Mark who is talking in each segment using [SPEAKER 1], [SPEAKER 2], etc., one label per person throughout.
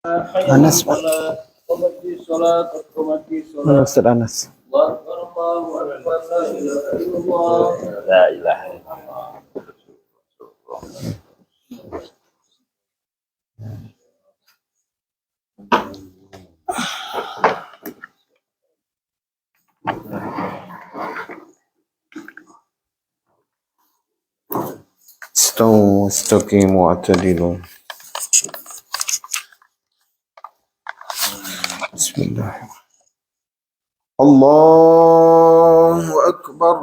[SPEAKER 1] Anas Pak. Ustaz Anas.
[SPEAKER 2] La ilaha illallah.
[SPEAKER 1] استقيموا واعتدلوا. بسم الله. الله أكبر.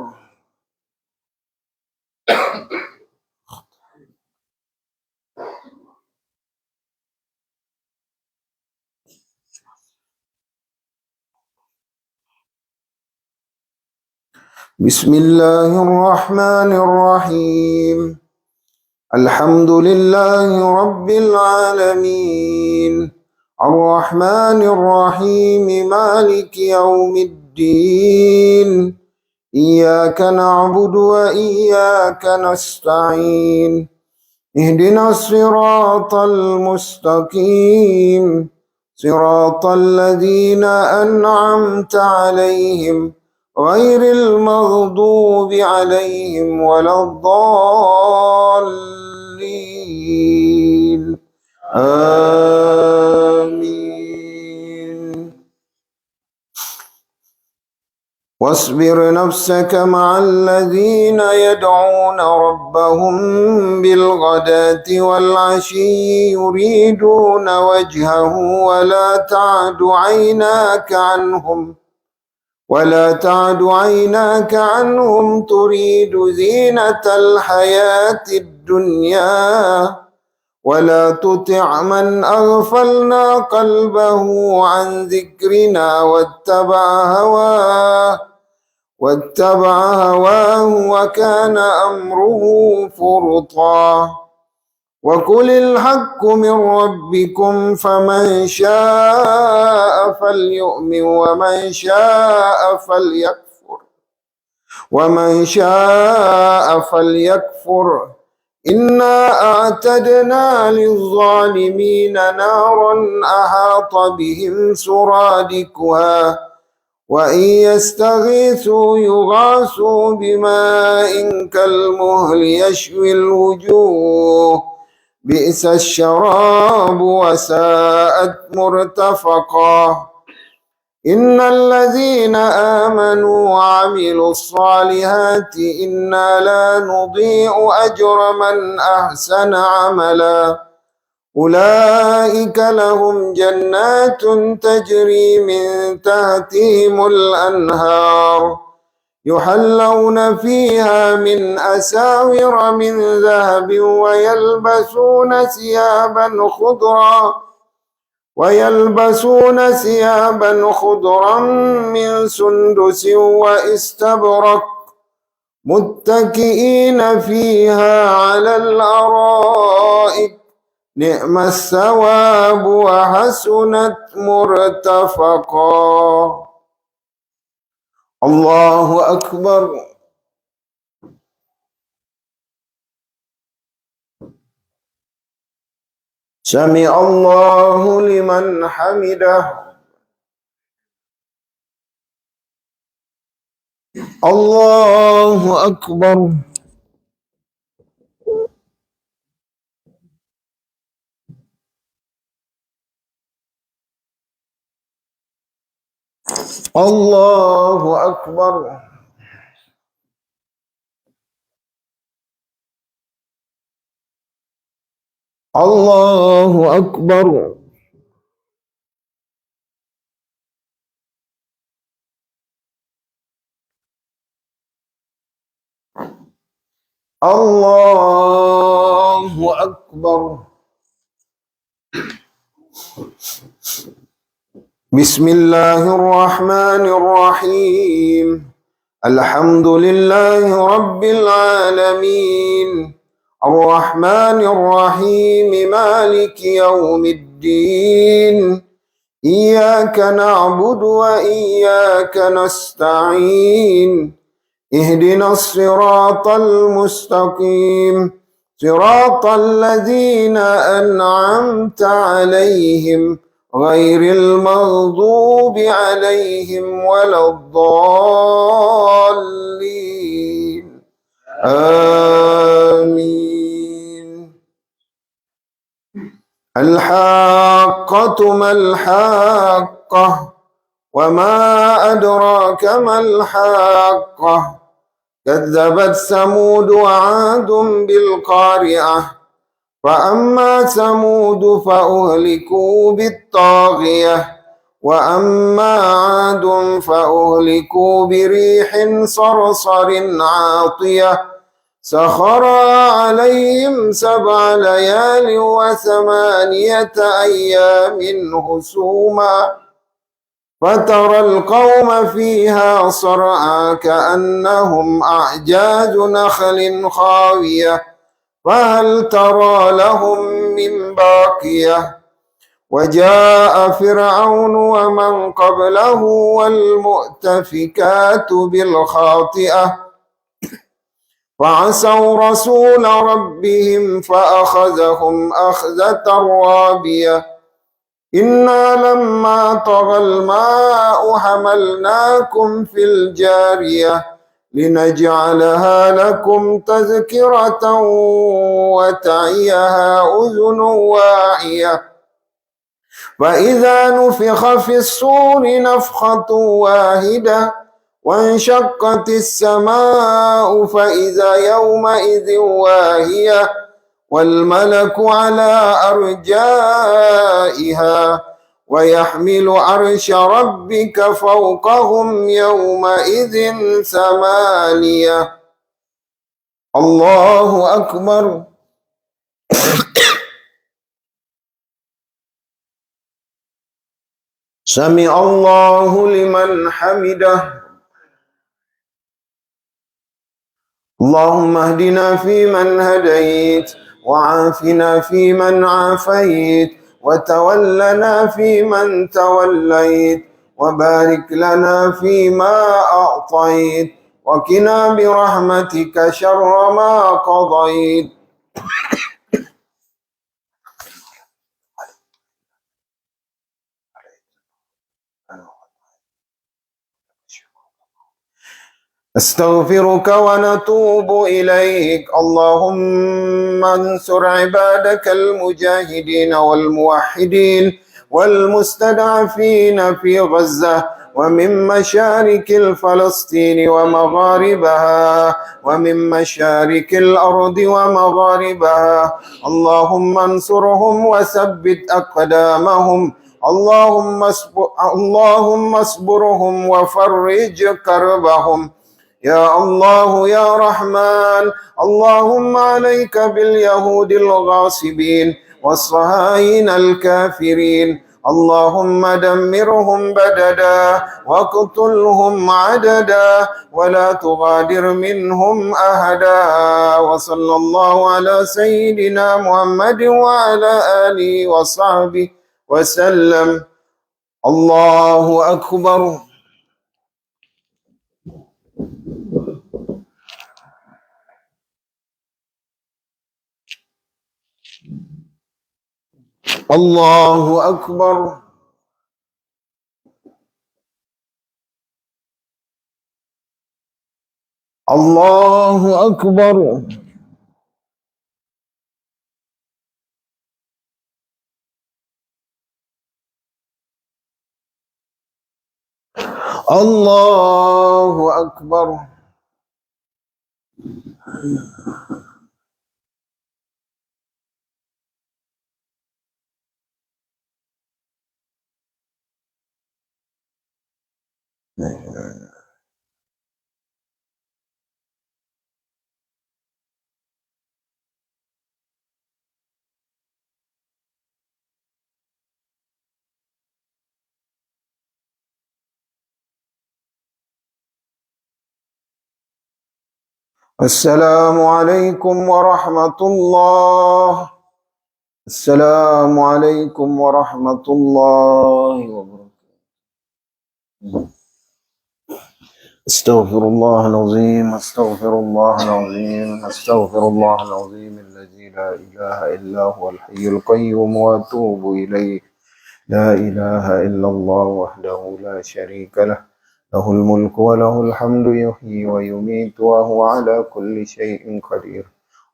[SPEAKER 1] بسم الله الرحمن الرحيم. الحمد لله رب العالمين الرحمن الرحيم مالك يوم الدين إياك نعبد وإياك نستعين اهدنا الصراط المستقيم صراط الذين أنعمت عليهم غير المغضوب عليهم ولا الضالين آمين. واصبر نفسك مع الذين يدعون ربهم بالغداة والعشي يريدون وجهه ولا تعد عيناك عنهم تريد زينة الحياة الدنيا ولا تطع من أغفلنا قلبه عن ذكرنا واتبع هواه وكان أمره فرطا وقل الحق من ربكم فمن شاء فليؤمن ومن شاء فليكفر إنا أعتدنا للظالمين نارا أحاط بهم سرادقها وإن يستغيثوا يغاثوا بماء كالمهل يشوي الوجوه بئس الشراب وساءت مرتفقا إن الذين آمنوا وعملوا الصالحات إنا لا نضيع أجر من أحسن عملا أولئك لهم جنات تجري من تحتهم الأنهار يحلون فيها من أساور من ذهب ويلبسون ثيابا خضرا من سندس واستبرق متكئين فيها على الأرائك نعم الثواب وحسنت مرتفقا. الله أكبر. سمع الله لمن حمده. الله أكبر. الله أكبر. الله أكبر. الله أكبر. بسم الله الرحمن الرحيم الحمد لله رب العالمين الرحمن الرحيم مالك يوم الدين إياك نعبد وإياك نستعين اهدنا الصراط المستقيم صراط الذين أنعمت عليهم غير المغضوب عليهم ولا الضالين آمين. الحاقة ما الحاقة وما أدراك ما الحاقة كذبت ثمود وعاد بالقارعة فأما ثمود فأهلكوا بالطاغية وأما عاد فأهلكوا بريح صرصر عاطية سخرها عليهم 7 ليال و8 أيام هسوما فترى القوم فيها صرعى كأنهم أعجاز نخل خاوية فهل ترى لهم من باقية وجاء فرعون ومن قبله والمؤتفكات بالخاطئة فعصوا رسول ربهم فأخذهم أخذة رابية إنا لما طغى الماء حملناكم في الجارية لنجعلها لكم تذكرة وتعيها أذن واعية فإذا نفخ في الصور نفخة واحدة وانشقت السماء فإذا يومئذ واهية والملك على أرجائها ويحمل عرش ربك فوقهم يومئذ 8. الله أكبر. سمع الله لمن حمده. اللهم اهدنا فيمن هديت وعافنا فيمن عافيت وتولنا فيمن توليت وبارك لنا فيما أعطيت وقنا برحمتك شر ما قضيت. استغفرك ونتوب إليك. اللهم انصر عبادك المجاهدين والموحدين والمستضعفين في غزة ومن مشارق الفلسطين ومغاربها ومن مشارق الأرض ومغاربها. اللهم انصرهم وثبت أقدامهم. اللهم اصبرهم وفرج كربهم يا الله يا رحمن. اللهم عليك باليهود الغاصبين والصهاينة الكافرين. اللهم دمرهم بددا واقتلهم عددا ولا تغادر منهم أحدا. وصلى الله على سيدنا محمد وعلى آله وصحبه وسلم. الله أكبر. الله أكبر. الله أكبر. الله أكبر. السلام عليكم ورحمة الله. السلام عليكم ورحمة الله وبركاته. استغفر الله العظيم، استغفر الله العظيم، استغفر الله العظيم الذي لا إله إلا هو الحي القيوم وأتوب إليه. لا إله إلا الله وحده لا شريك له، له الملك وله الحمد يحيي ويميت وهو على كل شيء قدير.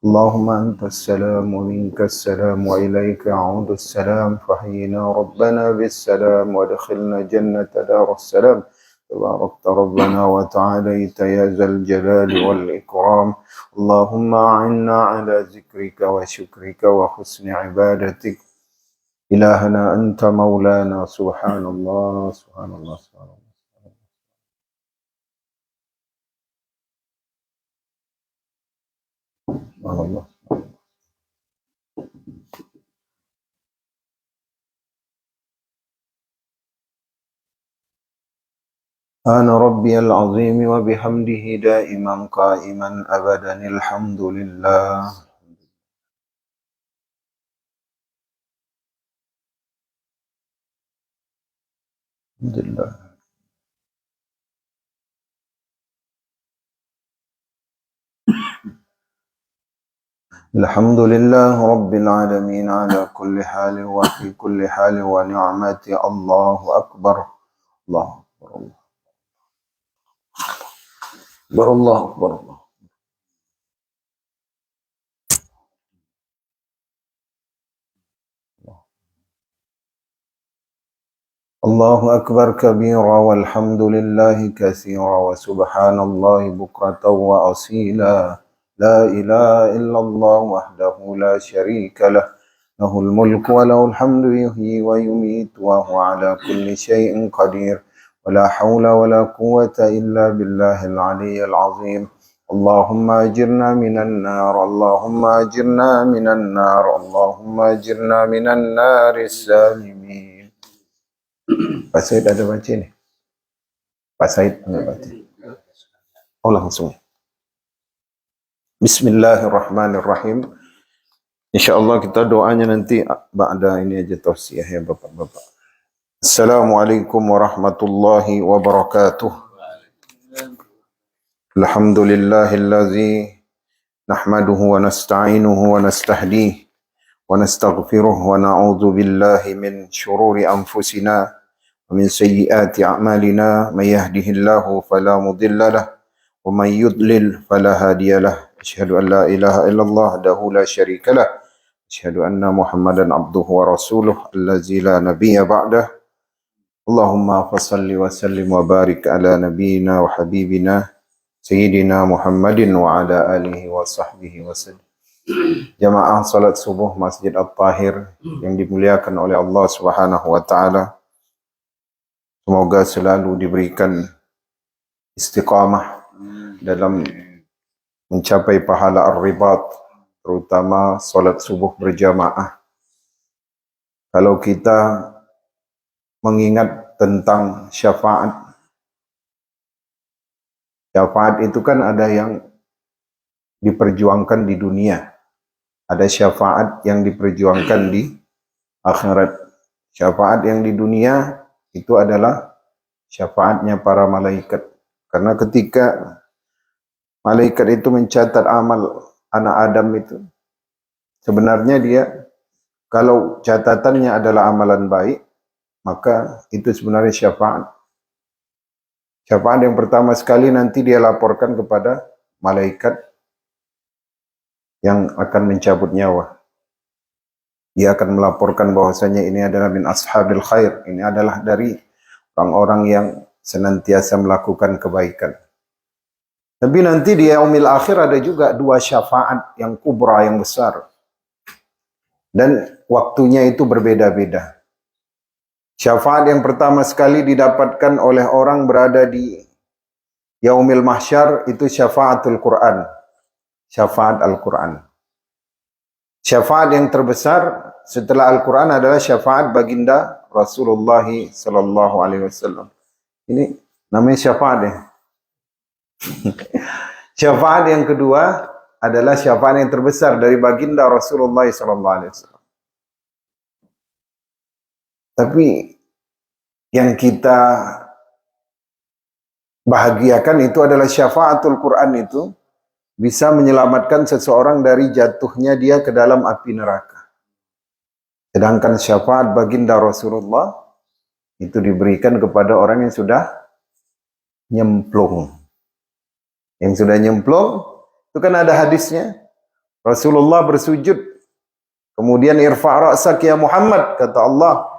[SPEAKER 1] اللهم أنت السلام ومنك السلام وإليك يعود السلام، فحينا ربنا بالسلام وادخلنا جنة دار السلام. تباركت ربنا وتعاليت يا ذا الجلال والإكرام. اللهم أعنا على ذكرك وشكرك وحسن عبادتك. إلهنا أنت مولانا. سبحان الله سبحان الله سبحان الله سبحان الله. أنا ربي العظيم وبحمده دائما قائما أبدا الحمد لله. الحمد لله. الحمد لله رب العالمين على كل حال وفي كل حال ونعمة. الله أكبر الله أكبر الله أكبر الله أكبر الله. الله أكبر كبيرا والحمد لله كثيرا وسبحان الله بكرة وأصيلا. لا إله إلا الله وحده لا شريك له، له الملك وله الحمد يحيي ويميت وهو على كل شيء قدير. ولا حول ولا قوة إلا بالله العلي العظيم. اللهم أجرنا من النار، اللهم أجرنا من النار، اللهم أجرنا من النار السالمين. Pak Said ada baca ni? Pak Said ada baca. Oh langsung. Bismillahirrahmanirrahim. InsyaAllah kita doanya nanti ba'da ini aja tausiah ya Bapak-Bapak. Assalamualaikum warahmatullahi wabarakatuh. Alhamdulillahillazi nahmaduhu wa nasta'inuhu wa nastahdihi wa nastaghfiruh wa na'udzu billahi min syururi anfusina wa min sayyiati a'malina. May yahdihillahu fala mudilla lahu wa may yudlil fala hadiya lahu. Asyhadu an la ilaha illallah wahdahu la syarika lahu. Asyhadu anna Muhammadan abduhu wa rasuluh allazi la nabiyya ba'dah. Allahumma fassalli wa sallim wa barik ala nabiyyina wa habibina Sayyidina Muhammadin wa ala alihi wa sahbihi wa sallam. Jamaah salat subuh Masjid At-Tahir yang dimuliakan oleh Allah Subhanahu wa taala. Semoga selalu diberikan istiqamah dalam mencapai pahala ar-ribat, terutama salat subuh berjamaah. Kalau kita mengingat tentang syafaat, syafaat itu kan ada yang diperjuangkan di dunia, ada syafaat yang diperjuangkan di akhirat. Syafaat yang di dunia itu adalah syafaatnya para malaikat, karena ketika malaikat itu mencatat amal anak Adam itu, sebenarnya dia kalau catatannya adalah amalan baik, maka itu sebenarnya syafaat. Syafaat yang pertama sekali nanti dia laporkan kepada malaikat yang akan mencabut nyawa. Dia akan melaporkan bahwasanya ini adalah min ashabil khair, ini adalah dari orang-orang yang senantiasa melakukan kebaikan. Tapi nanti di yaumil akhir ada juga dua syafaat yang kubra, yang besar. Dan waktunya itu berbeda-beda. Syafaat yang pertama sekali didapatkan oleh orang berada di yaumil mahsyar itu syafaatul Quran. Syafaat Al-Quran. Syafaat yang terbesar setelah Al-Quran adalah syafaat baginda Rasulullah sallallahu alaihi wasallam. Ini namanya syafaat ya. Syafaat yang kedua adalah syafaat yang terbesar dari baginda Rasulullah sallallahu alaihi wasallam. Tapi yang kita bahagiakan itu adalah syafaatul Quran itu bisa menyelamatkan seseorang dari jatuhnya dia ke dalam api neraka. Sedangkan syafaat baginda Rasulullah itu diberikan kepada orang yang sudah nyemplung. Yang sudah nyemplung, itu kan ada hadisnya. Rasulullah bersujud, kemudian irfa' ra'sak ya Muhammad, kata Allah.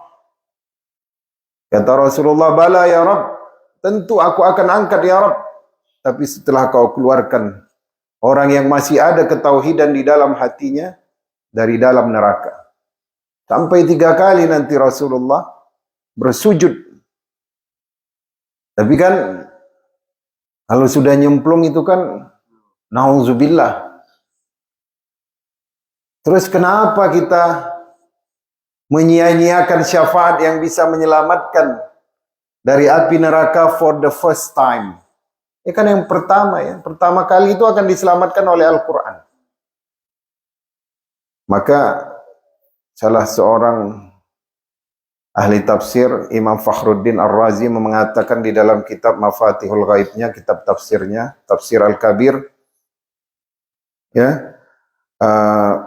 [SPEAKER 1] Kata Rasulullah, bala ya Rabb, tentu aku akan angkat ya Rabb. Tapi setelah kau keluarkan orang yang masih ada ketauhidan di dalam hatinya dari dalam neraka. Sampai 3 kali nanti Rasulullah bersujud. Tapi kan kalau sudah nyemplung itu kan nauzubillah. Terus kenapa kita menyia-nyiakan syafaat yang bisa menyelamatkan dari api neraka for the first time? Ini kan yang pertama ya. Pertama kali itu akan diselamatkan oleh Al-Quran. Maka salah seorang ahli tafsir, Imam Fakhruddin Ar-Razi mengatakan di dalam kitab Mafatihul Ghaibnya, kitab tafsirnya, Tafsir Al-Kabir, ya,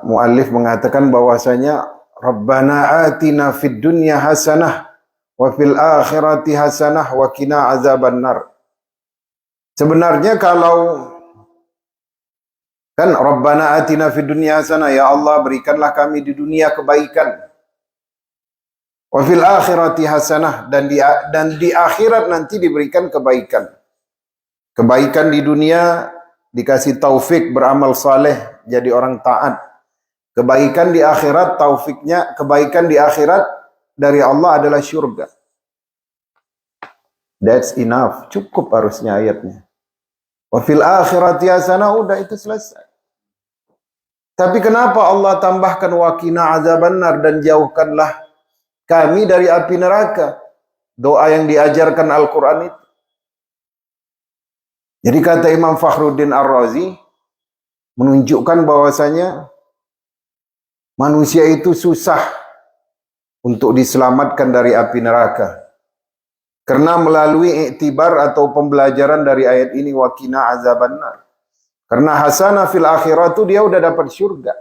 [SPEAKER 1] muallif mengatakan bahwasanya Rabbana atina fid dunya hasanah wa fil akhirati hasanah wa qina azabannar. Sebenarnya kalau kan Rabbana atina fid dunya hasanah, ya Allah berikanlah kami di dunia kebaikan. Wa fil akhirati hasanah, dan di akhirat nanti diberikan kebaikan. Kebaikan di dunia dikasih taufik beramal saleh, jadi orang taat. Kebaikan di akhirat, taufiknya, kebaikan di akhirat dari Allah adalah syurga. That's enough, cukup harusnya ayatnya. Wa fil akhirati hasanah, udah itu selesai. Tapi kenapa Allah tambahkan wa qina azabannar, dan jauhkanlah kami dari api neraka? Doa yang diajarkan Al-Quran itu. Jadi kata Imam Fakhruddin Ar-Razi menunjukkan bahwasanya manusia itu susah untuk diselamatkan dari api neraka. Karena melalui iktibar atau pembelajaran dari ayat ini wa qina azabannar. Karena hasanah fil akhirat itu dia udah dapat surga.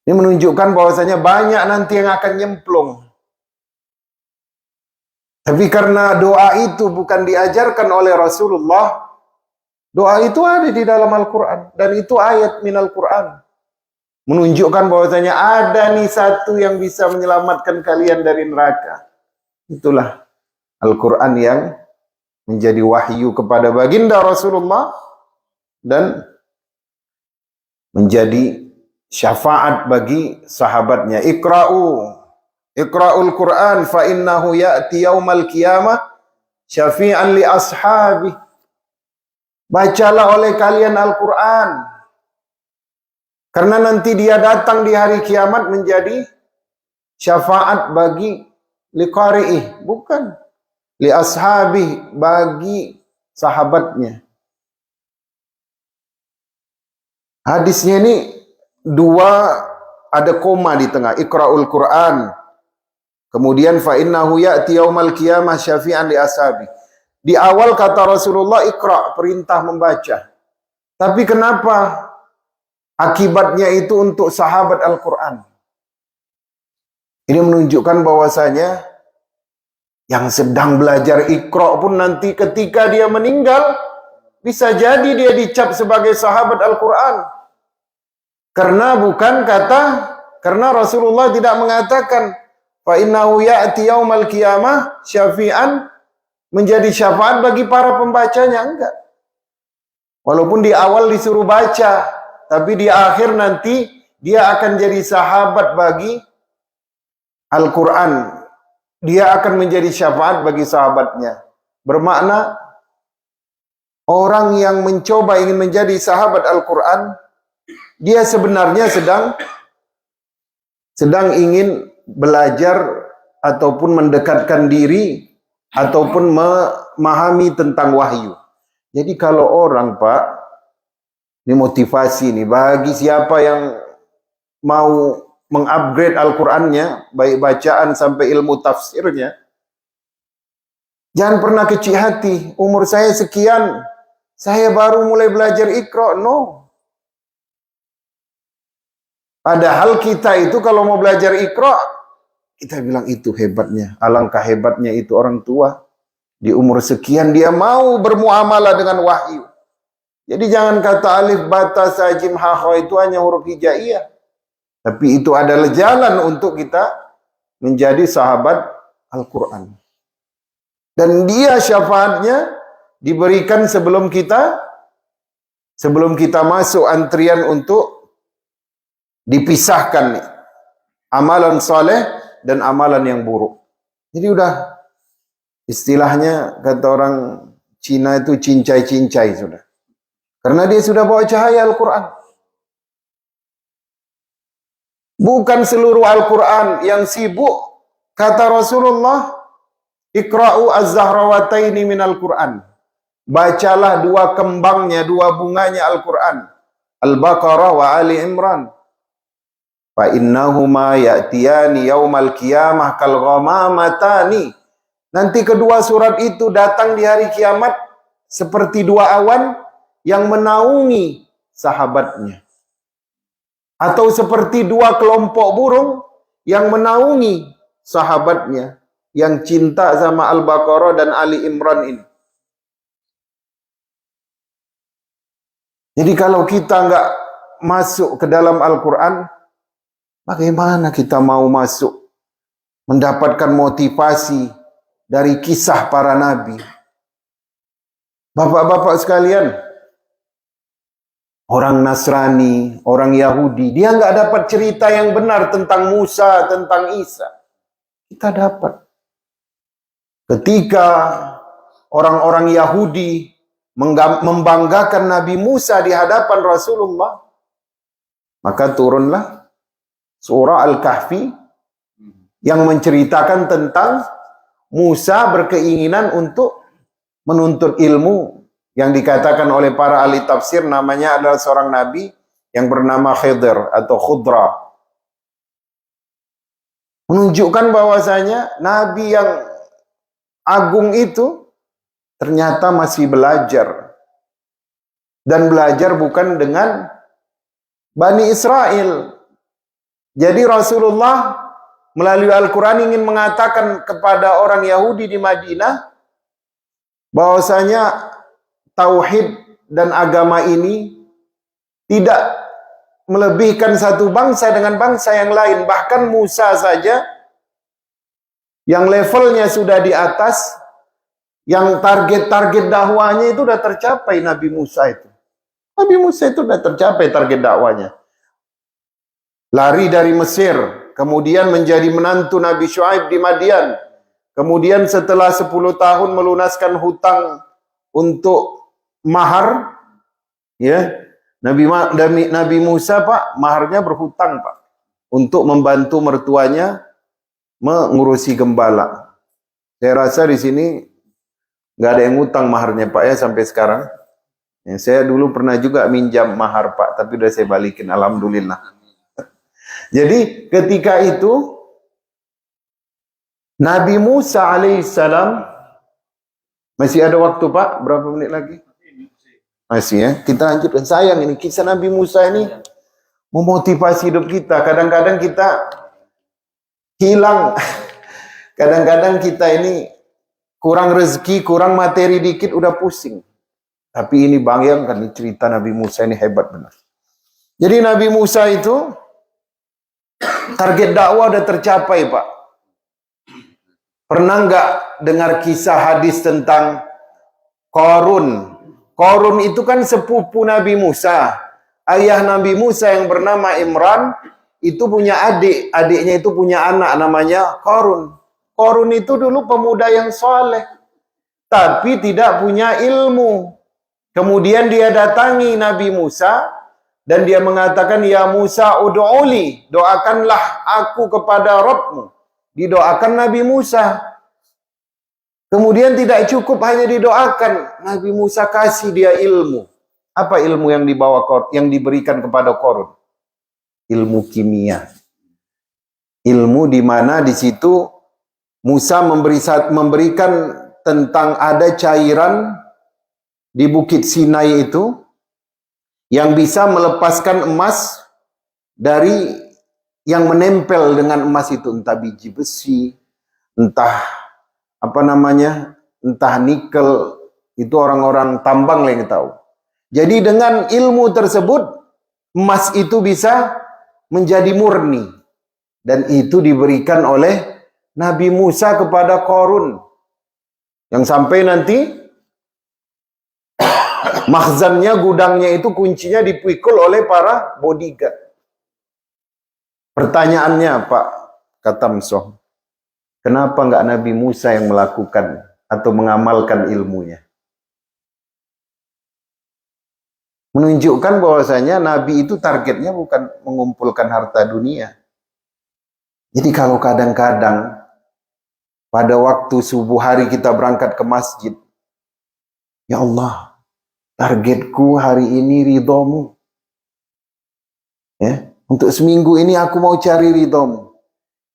[SPEAKER 1] Ini menunjukkan bahwasanya banyak nanti yang akan nyemplung. Tapi karena doa itu bukan diajarkan oleh Rasulullah, doa itu ada di dalam Al-Quran. Dan itu ayat minal Quran. Menunjukkan bahwasanya ada nih satu yang bisa menyelamatkan kalian dari neraka. Itulah Al-Quran yang menjadi wahyu kepada baginda Rasulullah dan menjadi syafaat bagi sahabatnya. Iqra'ul Quran fa innahu ya'ti yaumal qiyamah syafi'an li ashabi. Bacalah oleh kalian Al-Quran, karena nanti dia datang di hari kiamat menjadi syafaat bagi liqari'ih, bukan li ashabi, bagi sahabatnya. Hadisnya ini dua, ada koma di tengah. Iqra'ul Quran, kemudian fa innahu ya'ti yaumal qiyamah syafi'an li ashabi. Di awal kata Rasulullah iqra', perintah membaca. Tapi kenapa akibatnya itu untuk sahabat Al-Quran? Ini menunjukkan bahwasanya yang sedang belajar iqra' pun nanti ketika dia meninggal bisa jadi dia dicap sebagai sahabat Al-Quran. Karena Rasulullah tidak mengatakan fa innahu ya'ti yaumal qiyamah syafi'an, menjadi syafaat bagi para pembacanya, enggak. Walaupun di awal disuruh baca, tapi di akhir nanti dia akan jadi sahabat bagi Al-Quran. Dia akan menjadi syafaat bagi sahabatnya. Bermakna orang yang mencoba ingin menjadi sahabat Al-Quran, dia sebenarnya sedang ingin belajar ataupun mendekatkan diri ataupun memahami tentang wahyu. Jadi kalau orang, Pak, ini motivasi nih bagi siapa yang mau mengupgrade Al-Qur'annya, baik bacaan sampai ilmu tafsirnya. Jangan pernah kecil hati. Umur saya sekian, saya baru mulai belajar Iqra. No. Padahal kita itu kalau mau belajar Iqra, kita bilang itu hebatnya. Alangkah hebatnya itu orang tua. Di umur sekian dia mau bermuamalah dengan wahyu. Jadi jangan kata alif, bata, sajim, ha, itu hanya huruf hijaiyah. Tapi itu adalah jalan untuk kita menjadi sahabat Al-Quran. Dan dia syafaatnya diberikan sebelum kita masuk antrian untuk dipisahkan amalan soleh dan amalan yang buruk. Jadi udah istilahnya kata orang Cina itu cincai-cincai sudah. Karena dia sudah bawa cahaya Al-Quran. Bukan seluruh Al-Quran yang sibuk. Kata Rasulullah, Iqra'u az-zahrawataini minal Quran. Bacalah dua kembangnya, dua bunganya Al-Quran. Al-Baqarah wa Ali Imran. Fa innahuma ya'tiyani yaumal qiyamah kal ghamamatani. Nanti kedua surat itu datang di hari kiamat seperti dua awan yang menaungi sahabatnya. Atau seperti dua kelompok burung yang menaungi sahabatnya yang cinta sama Al-Baqarah dan Ali Imran ini. Jadi kalau kita nggak masuk ke dalam Al-Quran, bagaimana kita mau masuk mendapatkan motivasi dari kisah para nabi? Bapak-bapak sekalian, orang Nasrani, orang Yahudi, dia nggak dapat cerita yang benar tentang Musa, tentang Isa. Kita dapat. Ketika orang-orang Yahudi membanggakan Nabi Musa di hadapan Rasulullah, maka turunlah surah Al-Kahfi yang menceritakan tentang Musa berkeinginan untuk menuntut ilmu, yang dikatakan oleh para ahli tafsir namanya adalah seorang nabi yang bernama Khidr atau Khudra. Menunjukkan bahwasanya nabi yang agung itu ternyata masih belajar. Dan belajar bukan dengan Bani Israel. Jadi Rasulullah melalui Al-Quran ingin mengatakan kepada orang Yahudi di Madinah bahwasanya tauhid dan agama ini tidak melebihkan satu bangsa dengan bangsa yang lain. Bahkan Musa saja yang levelnya sudah di atas, yang target-target dakwahnya itu sudah tercapai Nabi Musa itu. Nabi Musa itu sudah tercapai target dakwahnya. Lari dari Mesir, kemudian menjadi menantu Nabi Syuaib di Madian. Kemudian setelah 10 tahun melunaskan hutang untuk mahar, ya, Nabi Musa Pak, maharnya berhutang Pak, untuk membantu mertuanya mengurusi gembala. Saya rasa di sini nggak ada yang ngutang maharnya Pak ya sampai sekarang. Ya, saya dulu pernah juga minjam mahar Pak, tapi udah saya balikin, alhamdulillah. Jadi ketika itu Nabi Musa alaihissalam, masih ada waktu Pak, berapa menit lagi? Masih ya, kita lanjutkan. Sayang ini kisah Nabi Musa ini memotivasi hidup kita. Kadang-kadang kita hilang, kadang-kadang kita ini kurang rezeki, kurang materi dikit udah pusing. Tapi ini bayangkan nih cerita Nabi Musa ini hebat benar. Jadi Nabi Musa itu target dakwah udah tercapai Pak. Pernah nggak dengar kisah hadis tentang Qarun? Qarun itu kan sepupu Nabi Musa. Ayah Nabi Musa yang bernama Imran itu punya adik, adiknya itu punya anak namanya Qarun. Qarun itu dulu pemuda yang soleh, tapi tidak punya ilmu. Kemudian dia datangi Nabi Musa dan dia mengatakan, ya Musa ud'uli, doakanlah aku kepada Rabbmu. Didoakan Nabi Musa. Kemudian tidak cukup hanya didoakan, Nabi Musa kasih dia ilmu. Apa ilmu yang diberikan kepada Qarun? Ilmu kimia. Ilmu di mana di situ Musa memberikan tentang ada cairan di Bukit Sinai itu yang bisa melepaskan emas dari yang menempel dengan emas itu, entah biji besi, entah apa namanya, entah nikel, itu orang-orang tambang lah yang tahu. Jadi dengan ilmu tersebut emas itu bisa menjadi murni, dan itu diberikan oleh Nabi Musa kepada Qarun, yang sampai nanti makhzannya, gudangnya itu kuncinya dipikul oleh para bodyguard. Pertanyaannya Pak Katamso, kenapa enggak Nabi Musa yang melakukan atau mengamalkan ilmunya? Menunjukkan bahwasanya Nabi itu targetnya bukan mengumpulkan harta dunia. Jadi kalau kadang-kadang pada waktu subuh hari kita berangkat ke masjid, ya Allah, targetku hari ini ridhomu. Ya, untuk seminggu ini aku mau cari ridhomu.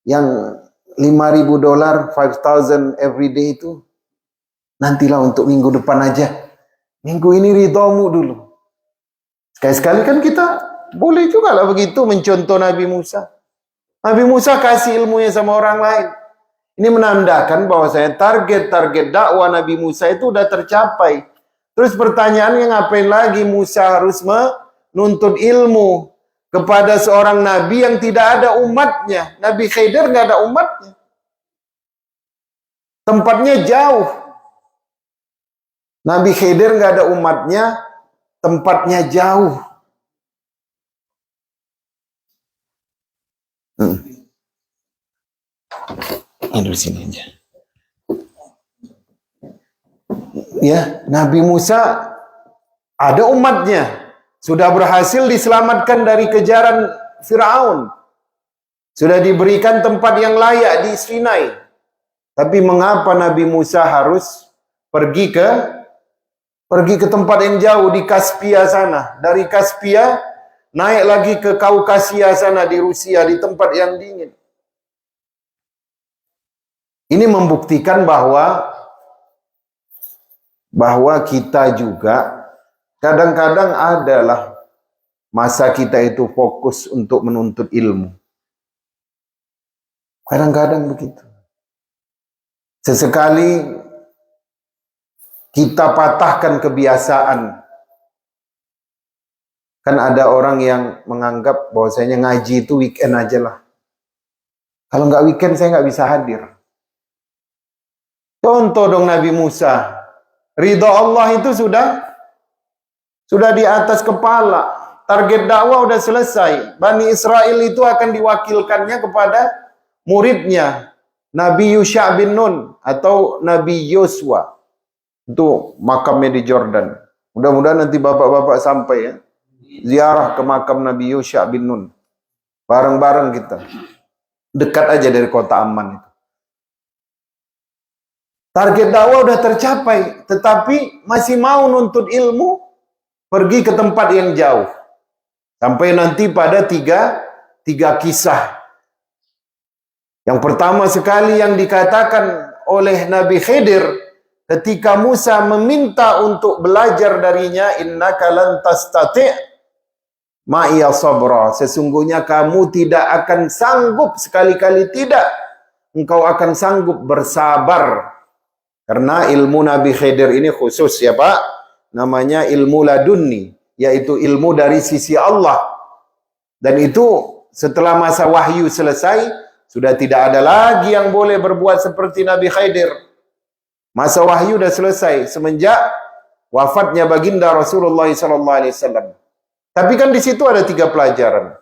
[SPEAKER 1] Yang $5.000, 5,000 every day itu nantilah untuk minggu depan aja. Minggu ini ridhomu dulu. Sekali-sekali kan kita boleh juga lah begitu mencontoh Nabi Musa. Nabi Musa kasih ilmunya sama orang lain. Ini menandakan bahwasanya target-target dakwah Nabi Musa itu udah tercapai. Terus pertanyaannya, ngapain lagi Musa harus menuntut ilmu kepada seorang nabi yang tidak ada umatnya? Nabi Khidir nggak ada umatnya. Tempatnya jauh. Nabi Khidir nggak ada umatnya, tempatnya jauh. Aduh, sini aja. Ya, Nabi Musa ada umatnya, sudah berhasil diselamatkan dari kejaran Firaun, sudah diberikan tempat yang layak di Sinai. Tapi mengapa Nabi Musa harus pergi ke tempat yang jauh di Kaspia sana? Dari Kaspia naik lagi ke Kaukasia sana di Rusia, di tempat yang dingin. Ini membuktikan bahwa kita juga kadang-kadang adalah masa kita itu fokus untuk menuntut ilmu. Kadang-kadang begitu. Sesekali kita patahkan kebiasaan. Kan ada orang yang menganggap bahwasanya ngaji itu weekend aja lah. Kalau nggak weekend saya nggak bisa hadir. Contoh dong Nabi Musa. Ridho Allah itu sudah di atas kepala. Target dakwah udah selesai. Bani Israel itu akan diwakilkannya kepada muridnya, Nabi Yusha bin Nun atau Nabi Yosua. Itu makamnya di Jordan. Mudah-mudahan nanti bapak-bapak sampai ya. Ziarah ke makam Nabi Yusha bin Nun. Bareng-bareng kita. Dekat aja dari kota Amman itu. Target dakwah udah tercapai, tetapi masih mau nuntut ilmu, pergi ke tempat yang jauh. Sampai nanti pada tiga kisah. Yang pertama sekali yang dikatakan oleh Nabi Khidir ketika Musa meminta untuk belajar darinya, innaka lan tastati' ma'iya sabra. Sesungguhnya kamu tidak akan sanggup, sekali-kali tidak engkau akan sanggup bersabar. Karena ilmu Nabi Khidir ini khusus ya Pak, namanya ilmu ladunni, yaitu ilmu dari sisi Allah. Dan itu setelah masa wahyu selesai, sudah tidak ada lagi yang boleh berbuat seperti Nabi Khidir. Masa wahyu sudah selesai semenjak wafatnya baginda Rasulullah SAW. Tapi kan di situ ada 3 pelajaran.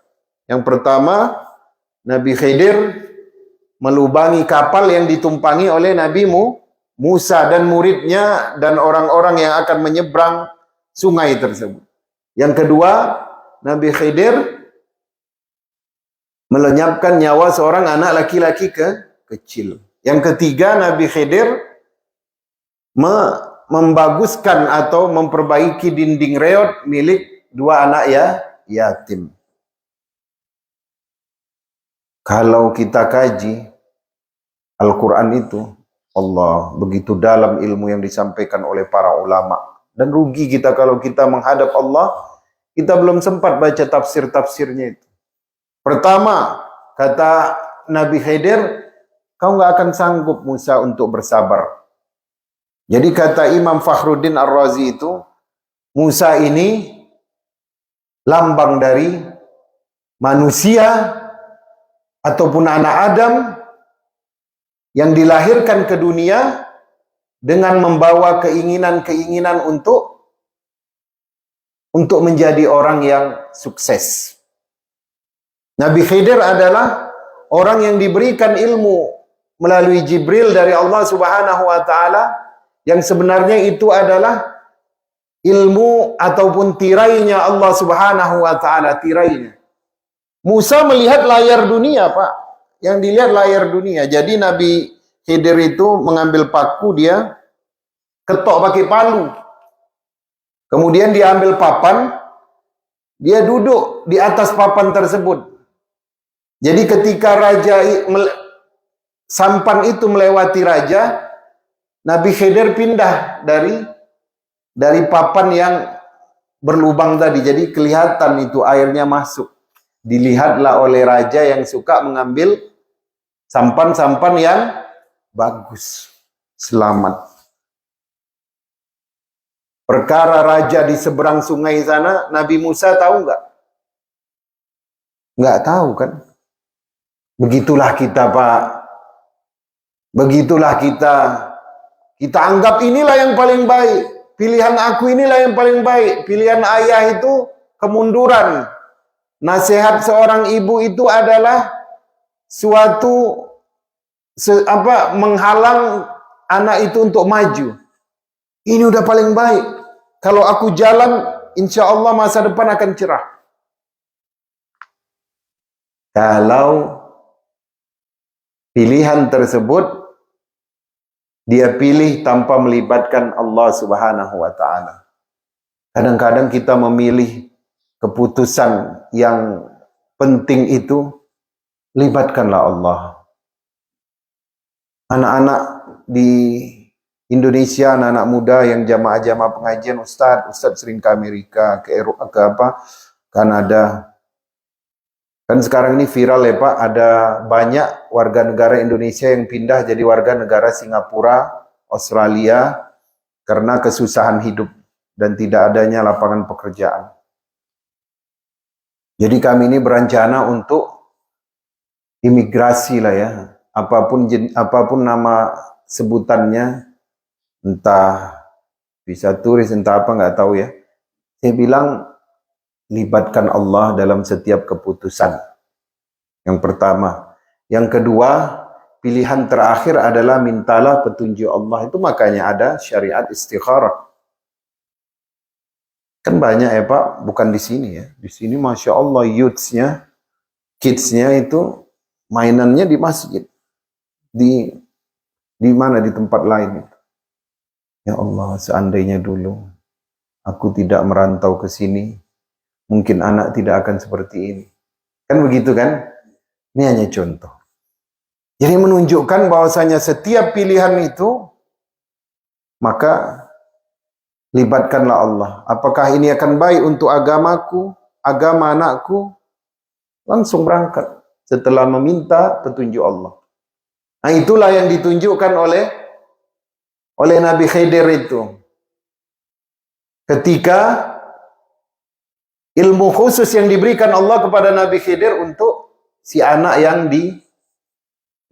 [SPEAKER 1] Yang pertama, Nabi Khidir melubangi kapal yang ditumpangi oleh Nabi Musa dan muridnya dan orang-orang yang akan menyeberang sungai tersebut. Yang kedua, Nabi Khidir melenyapkan nyawa seorang anak laki-laki kecil. Yang ketiga, Nabi Khidir membaguskan atau memperbaiki dinding reot milik 2 anak yatim. Kalau kita kaji Al-Quran itu, Allah, begitu dalam ilmu yang disampaikan oleh para ulama. Dan rugi kita kalau kita menghadap Allah, kita belum sempat baca tafsir-tafsirnya itu. Pertama, kata Nabi Khidir, kau nggak akan sanggup Musa untuk bersabar. Jadi kata Imam Fakhruddin Ar-Razi itu, Musa ini lambang dari manusia ataupun anak Adam yang dilahirkan ke dunia dengan membawa keinginan-keinginan untuk menjadi orang yang sukses. Nabi Khidir adalah orang yang diberikan ilmu melalui Jibril dari Allah Subhanahu wa taala, yang sebenarnya itu adalah ilmu ataupun tirainya Allah Subhanahu wa taala, tirainya. Musa melihat layar dunia, Pak. Yang dilihat layar dunia. Jadi Nabi Khidir itu mengambil paku, dia ketok pakai palu. Kemudian dia ambil papan, dia duduk di atas papan tersebut. Jadi ketika sampan itu melewati raja, Nabi Khidir pindah dari papan yang berlubang tadi. Jadi kelihatan itu airnya masuk. Dilihatlah oleh raja yang suka mengambil sampan-sampan yang bagus. Selamat. Perkara raja di seberang sungai sana, Nabi Musa tahu nggak? Nggak tahu kan? Begitulah kita, Pak. Begitulah kita. Kita anggap inilah yang paling baik. Pilihan aku inilah yang paling baik. Pilihan ayah itu kemunduran. Nasihat seorang ibu itu adalah suatu menghalang anak itu untuk maju. Ini udah paling baik. Kalau aku jalan, insya Allah masa depan akan cerah. Kalau pilihan tersebut dia pilih tanpa melibatkan Allah Subhanahu wa taala. Kadang-kadang kita memilih keputusan yang penting itu, libatkanlah Allah. Anak-anak di Indonesia, anak-anak muda yang jamaah-jamaah pengajian, Ustadz sering ke Amerika, ke Eropa, Kanada. Kan sekarang ini viral ya Pak, ada banyak warga negara Indonesia yang pindah jadi warga negara Singapura, Australia, karena kesusahan hidup dan tidak adanya lapangan pekerjaan. Jadi kami ini berencana untuk imigrasi lah ya, apapun nama sebutannya, entah bisa turis, entah apa nggak tahu ya. Saya bilang libatkan Allah dalam setiap keputusan. Yang pertama, yang kedua, pilihan terakhir adalah mintalah petunjuk Allah. Itu makanya ada syariat istikharah. Kan banyak ya Pak, bukan di sini ya. Di sini Masya Allah youthsnya, kidsnya itu mainannya di masjid. Di mana? Di tempat lain. Ya Allah, seandainya dulu aku tidak merantau ke sini, mungkin anak tidak akan seperti ini. Kan begitu kan? Ini hanya contoh. Jadi menunjukkan bahwasanya setiap pilihan itu, maka libatkanlah Allah. Apakah ini akan baik untuk agamaku, agama anakku? Langsung berangkat setelah meminta petunjuk Allah. Nah itulah yang ditunjukkan oleh Nabi Khidir itu. Ketika ilmu khusus yang diberikan Allah kepada Nabi Khidir untuk si anak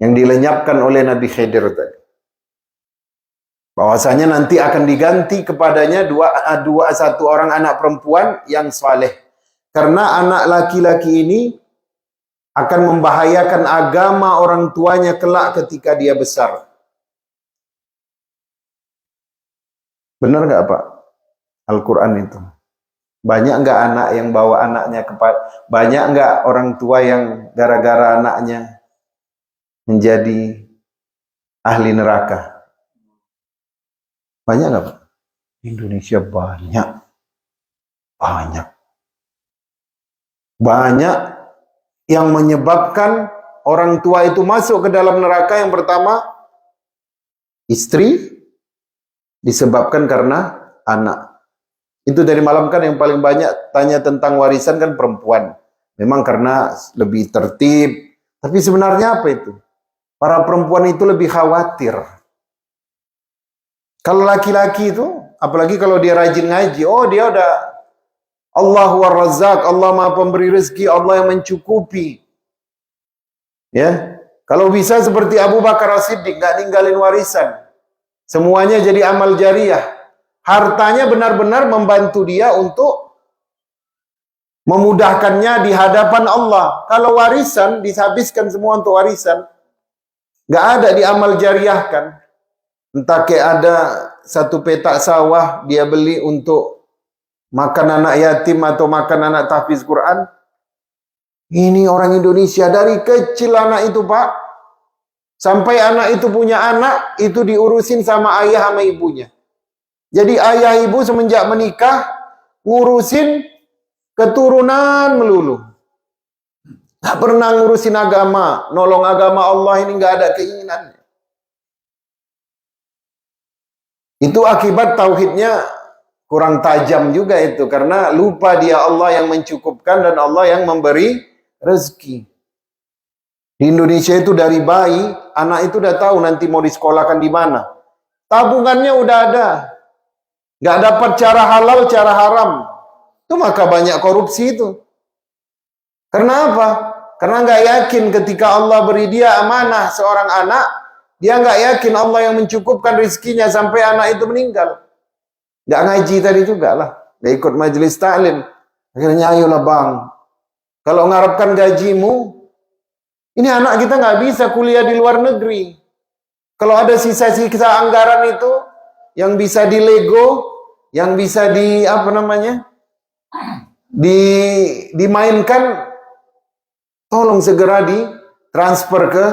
[SPEAKER 1] yang dilenyapkan oleh Nabi Khidir tadi. Bahwasanya nanti akan diganti kepadanya satu orang anak perempuan yang saleh. Karena anak laki-laki ini akan membahayakan agama orang tuanya kelak ketika dia besar. Benar nggak Pak? Al-Quran itu. Banyak nggak anak yang bawa anaknya banyak nggak orang tua yang gara-gara anaknya menjadi ahli neraka? Banyak nggak Pak? Indonesia banyak. Banyak yang menyebabkan orang tua itu masuk ke dalam neraka. Yang pertama, istri disebabkan karena anak. Itu dari malam kan yang paling banyak tanya tentang warisan kan perempuan. Memang karena lebih tertib. Tapi sebenarnya apa itu? Para perempuan itu lebih khawatir. Kalau laki-laki itu, apalagi kalau dia rajin ngaji, oh dia udah Allahu Ar-Razzaq, Allah Maha Pemberi rezeki, Allah yang mencukupi. Ya, kalau bisa seperti Abu Bakar As-Siddiq, nggak ninggalin warisan. Semuanya jadi amal jariah. Hartanya benar-benar membantu dia untuk memudahkannya di hadapan Allah. Kalau warisan dihabiskan semua untuk warisan, nggak ada di amal jariahkan. Entah kayak ada satu petak sawah dia beli untuk makan anak yatim atau makan anak tahfiz Quran. Ini orang Indonesia dari kecil anak itu Pak, sampai anak itu punya anak, itu diurusin sama ayah sama ibunya. Jadi ayah ibu semenjak menikah, ngurusin keturunan melulu. Gak pernah ngurusin agama, nolong agama Allah ini gak ada keinginannya. Itu akibat tauhidnya kurang tajam juga itu, karena lupa dia Allah yang mencukupkan dan Allah yang memberi rezeki. Di Indonesia itu dari bayi, anak itu udah tahu nanti mau disekolahkan di mana. Tabungannya udah ada. Nggak dapat cara halal, cara haram. Itu maka banyak korupsi itu. Karena apa? Karena nggak yakin ketika Allah beri dia amanah seorang anak, dia nggak yakin Allah yang mencukupkan rezekinya sampai anak itu meninggal. Nggak ngaji tadi juga lah. Nggak ikut majelis taklim. Akhirnya ayolah bang, kalau mengharapkan gajimu, ini anak kita nggak bisa kuliah di luar negeri. Kalau ada sisa-sisa anggaran itu yang bisa dilego, yang bisa dimainkan, tolong segera ditransfer ke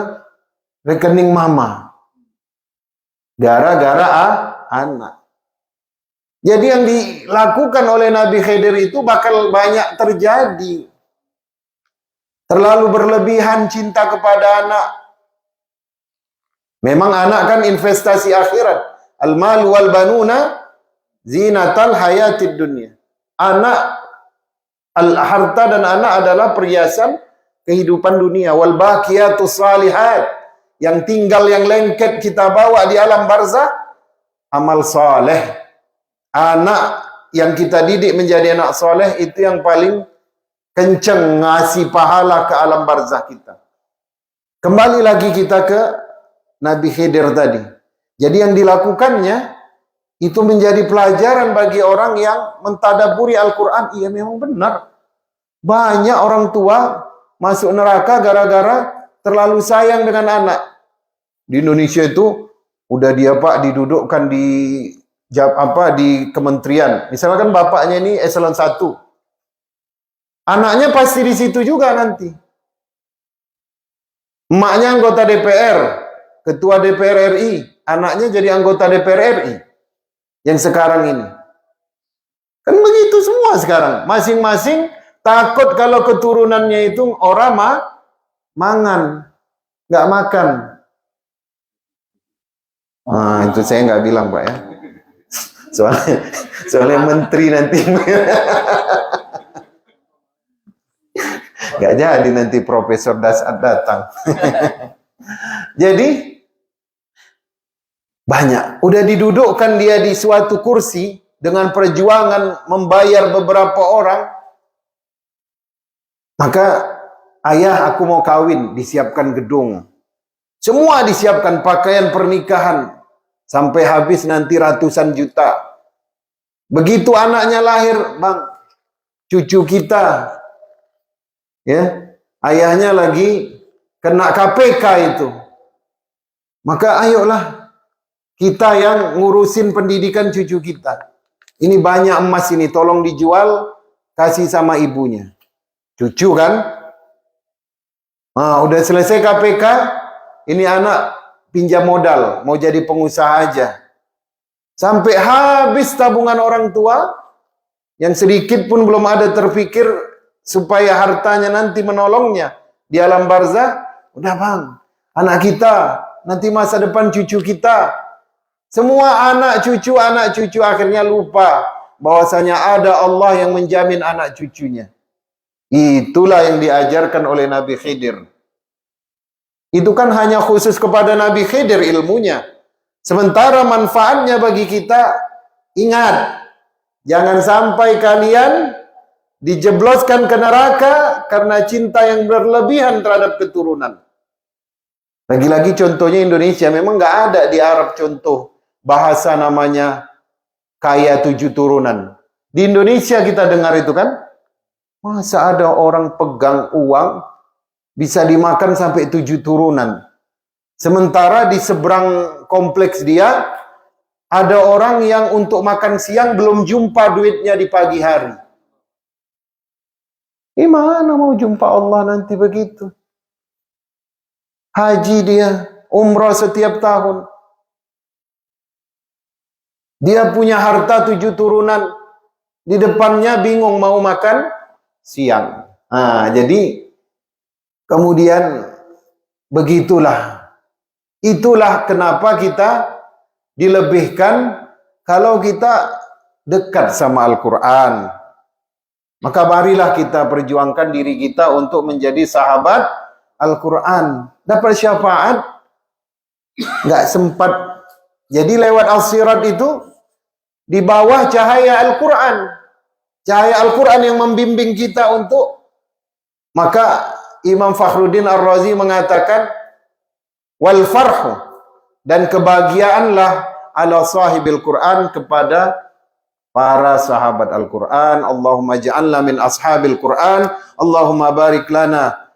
[SPEAKER 1] rekening mama. Gara-gara anak. Jadi yang dilakukan oleh Nabi Khidir itu bakal banyak terjadi. Terlalu berlebihan cinta kepada anak. Memang anak kan investasi akhirat. Al-mal wal banuna zinatal hayatid dunya. Anak, harta dan anak adalah perhiasan kehidupan dunia. Wal baqiyatus salihat, yang tinggal yang lengket kita bawa di alam barzah, amal saleh. Anak yang kita didik menjadi anak saleh itu yang paling kenceng ngasih pahala ke alam barzah kita. Kembali lagi kita ke Nabi Khidir tadi. Jadi yang dilakukannya itu menjadi pelajaran bagi orang yang mentadaburi Al-Quran. Iya memang benar. Banyak orang tua masuk neraka gara-gara terlalu sayang dengan anak. Di Indonesia itu udah dia Pak didudukkan di kementerian. Misalkan bapaknya ini eselon 1. Anaknya pasti di situ juga nanti. Emaknya anggota DPR, ketua DPR RI, anaknya jadi anggota DPR RI yang sekarang ini. Kan begitu semua sekarang. Masing-masing takut kalau keturunannya itu orang mangan, nggak makan. Nah, itu saya nggak bilang Pak ya. Soalnya menteri nanti. Gak jadi nanti Profesor Dasat datang. Jadi banyak. Udah didudukkan dia di suatu kursi dengan perjuangan membayar beberapa orang. Maka ayah aku mau kawin, disiapkan gedung. Semua disiapkan pakaian pernikahan. Sampai habis nanti ratusan juta. Begitu anaknya lahir, bang, cucu kita. Ya, ayahnya lagi kena KPK itu. Maka ayolah kita yang ngurusin pendidikan cucu kita. Ini banyak emas ini, tolong dijual, kasih sama ibunya. Cucu kan? Nah, udah selesai KPK, ini anak pinjam modal, mau jadi pengusaha aja. Sampai habis tabungan orang tua, yang sedikit pun belum ada terpikir supaya hartanya nanti menolongnya di alam barzah. Udah bang, anak kita, nanti masa depan cucu kita, Semua anak cucu akhirnya lupa bahwasanya ada Allah yang menjamin anak cucunya. Itulah yang diajarkan oleh Nabi Khidir. Itu kan hanya khusus kepada Nabi Khidir ilmunya. Sementara manfaatnya bagi kita, ingat, jangan sampai kalian dijebloskan ke neraka karena cinta yang berlebihan terhadap keturunan. Lagi-lagi contohnya Indonesia, memang nggak ada di Arab contoh bahasa namanya kaya 7 turunan. Di Indonesia kita dengar itu kan, masa ada orang pegang uang bisa dimakan sampai 7 turunan. Sementara di seberang kompleks dia, ada orang yang untuk makan siang belum jumpa duitnya di pagi hari. Gimana mau jumpa Allah nanti begitu? Haji dia, umrah setiap tahun. Dia punya harta 7 turunan. Di depannya bingung mau makan siang. Nah, jadi kemudian begitulah. Itulah kenapa kita dilebihkan kalau kita dekat sama Al-Quran. Maka marilah kita perjuangkan diri kita untuk menjadi sahabat Al-Quran. Dapat syafaat, nggak sempat. Jadi lewat Al-Sirat itu, di bawah cahaya Al-Quran. Cahaya Al-Quran yang membimbing kita untuk, maka Imam Fakhruddin Ar-Razi mengatakan, wal farhu, dan kebahagiaanlah ala sahibil Quran, kepada para sahabat Al-Quran. Allahumma ja'alna min ashabil Quran. Allahumma barik lana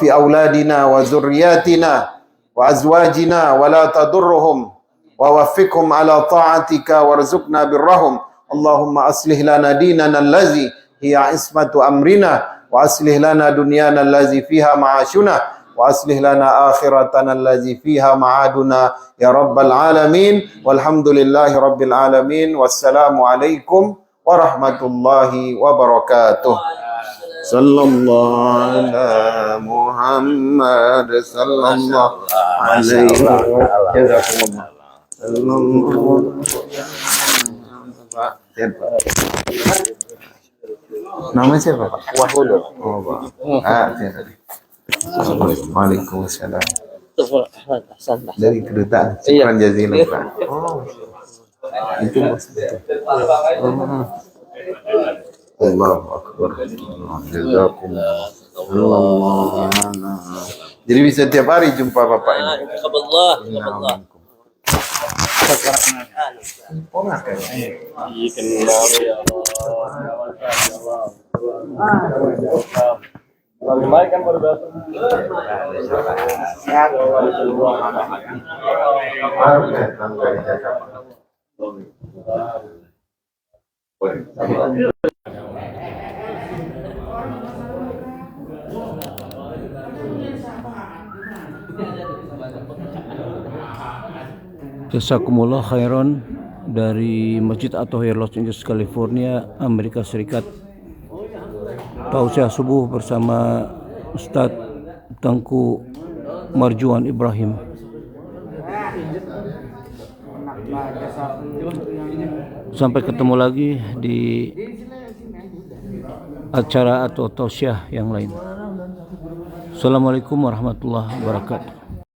[SPEAKER 1] fi auladina wa zurriyatina wa azwajina wa la tadurruhum wa waffiqhum ala ta'atika warzuqna birrahum. Allahumma aslih lana dinana allazi hiya ismatu amrina wa aslih lana dunyana allazi fiha ma'ashuna wa aslih lana akhiratana allazi fiha ma'aduna ya rabbal alamin. Walhamdulillahi rabbil alamin. Wassalamu alaikum warahmatullahi wabarakatuh. Sallallahu ala Muhammad sallallahu alaihi wasallam. Nama siapa Pak?
[SPEAKER 2] Wahulu.
[SPEAKER 1] Oh Pak. Waalaikumsalam. Dari kedutaan. Syukran jazilan Pak. Oh. Itu maksudnya. Allahu Akbar. Jazakumullah. Jadi bisa tiap hari jumpa Bapak ini.
[SPEAKER 2] Alhamdulillah. Kan baru datang.
[SPEAKER 3] Jazakumullah khairan dari Masjid At-Tahir Los Angeles, California, Amerika Serikat. Tausiah subuh bersama Ustadz Tengku Marjuan Ibrahim. Sampai ketemu lagi di acara atau tausiah yang lain. Assalamualaikum warahmatullahi wabarakatuh.